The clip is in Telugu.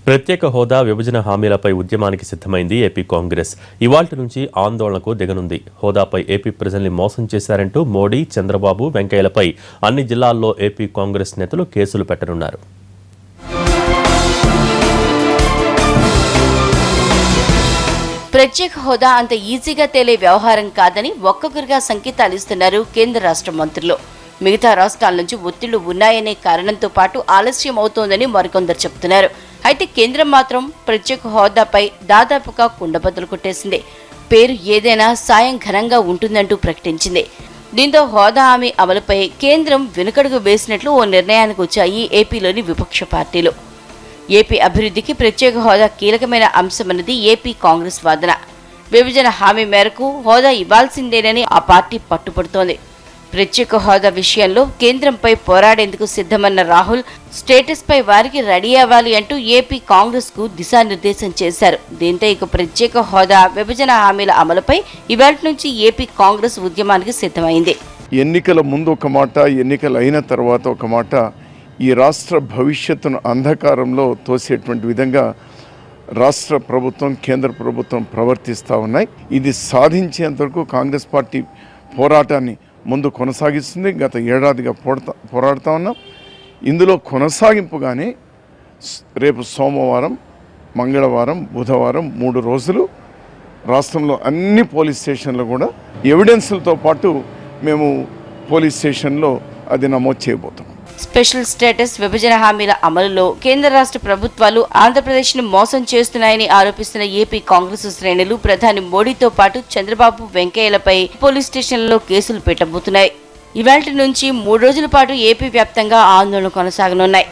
ప్రత్యేక హోదా విభజన హామీలపై ఉద్యమానికి సిద్ధమైంది ఏపీ కాంగ్రెస్. ఇవాల్టి నుంచి ఆందోళనకు దిగనుంది. హోదాపై ఏపీ ప్రజల్ని మోసం చేశారంటూ మోడీ, చంద్రబాబు, వెంకయ్యలపై అన్ని జిల్లాల్లో ఏపీ కాంగ్రెస్ నేతలు కేసులు పెట్టనున్నారు. ప్రత్యేక హోదా అంత ఈజీగా తేలే వ్యవహారం కాదని ఒక్కొక్కరిగా సంకేతాలు ఇస్తున్నారు కేంద్ర రాష్ట్ర మంత్రులు. మిగతా రాష్ట్రాల నుంచి ఒత్తిళ్లు ఉన్నాయనే కారణంతో పాటు ఆలస్యం అవుతోందని మరికొందరు చెబుతున్నారు. అయితే కేంద్రం మాత్రం ప్రత్యేక హోదాపై దాదాపుగా కుండబద్దలు కొట్టేసింది. పేరు ఏదైనా సాయం ఘనంగా ఉంటుందంటూ ప్రకటించింది. దీంతో హోదా హామీ అమలుపై కేంద్రం వెనుకడుగు వేసినట్లు ఓ నిర్ణయానికి వచ్చాయి ఏపీలోని విపక్ష పార్టీలు. ఏపీ అభివృద్ధికి ప్రత్యేక హోదా కీలకమైన అంశమన్నది ఏపీ కాంగ్రెస్ వాదన. విభజన హామీ మేరకు హోదా ఇవ్వాల్సిందేనని ఆ పార్టీ పట్టుపడుతోంది. ప్రత్యేక హోదా విషయంలో కేంద్రంపై పోరాడేందుకు సిద్ధమన్న రాహుల్ స్టేటస్ పై వారికి రెడీ అవ్వాలి అంటూ ఏపీ కాంగ్రెస్ కు దిశానిర్దేశం చేశారు. దీంతో ఇక ప్రత్యేక హోదా విభజన హామీల అమలుపై ఇవాల్టి నుంచి ఏపీ కాంగ్రెస్ ఉద్యమానికి సిద్ధమైంది. ఎన్నికల ముందు ఒక మాట, ఎన్నికలు అయిన తర్వాత ఒక మాట, ఈ రాష్ట్ర భవిష్యత్తును అంధకారంలో తోసేటువంటి విధంగా రాష్ట్ర ప్రభుత్వం, కేంద్ర ప్రభుత్వం ప్రవర్తిస్తూ ఉన్నాయి. ఇది సాధించేంతవరకు కాంగ్రెస్ పార్టీ పోరాటాన్ని ముందు కొనసాగిస్తుంది. గత ఏడాదిగా పోరాడుతూ ఉన్నాం. ఇందులో కొనసాగింపుగానే రేపు సోమవారం, మంగళవారం, బుధవారం 3 రోజులు రాష్ట్రంలో అన్ని పోలీస్ స్టేషన్లు కూడా ఎవిడెన్స్లతో పాటు మేము పోలీస్ స్టేషన్లో అది నమోదు చేయబోతున్నాం. స్పెషల్ స్టేటస్ విభజన హామీల అమలులో కేంద్ర రాష్ట్ర ప్రభుత్వాలు ఆంధ్రప్రదేశ్ ను మోసం చేస్తున్నాయని ఆరోపిస్తున్న ఏపీ కాంగ్రెస్ శ్రేణులు ప్రధాని మోడీతో పాటు చంద్రబాబు, వెంకయ్యలపై పోలీస్ స్టేషన్లలో కేసులు పెట్టబోతున్నాయి. ఇవాల్టి నుంచి 3 రోజుల పాటు ఏపీ వ్యాప్తంగా ఆందోళన కొనసాగనున్నాయి.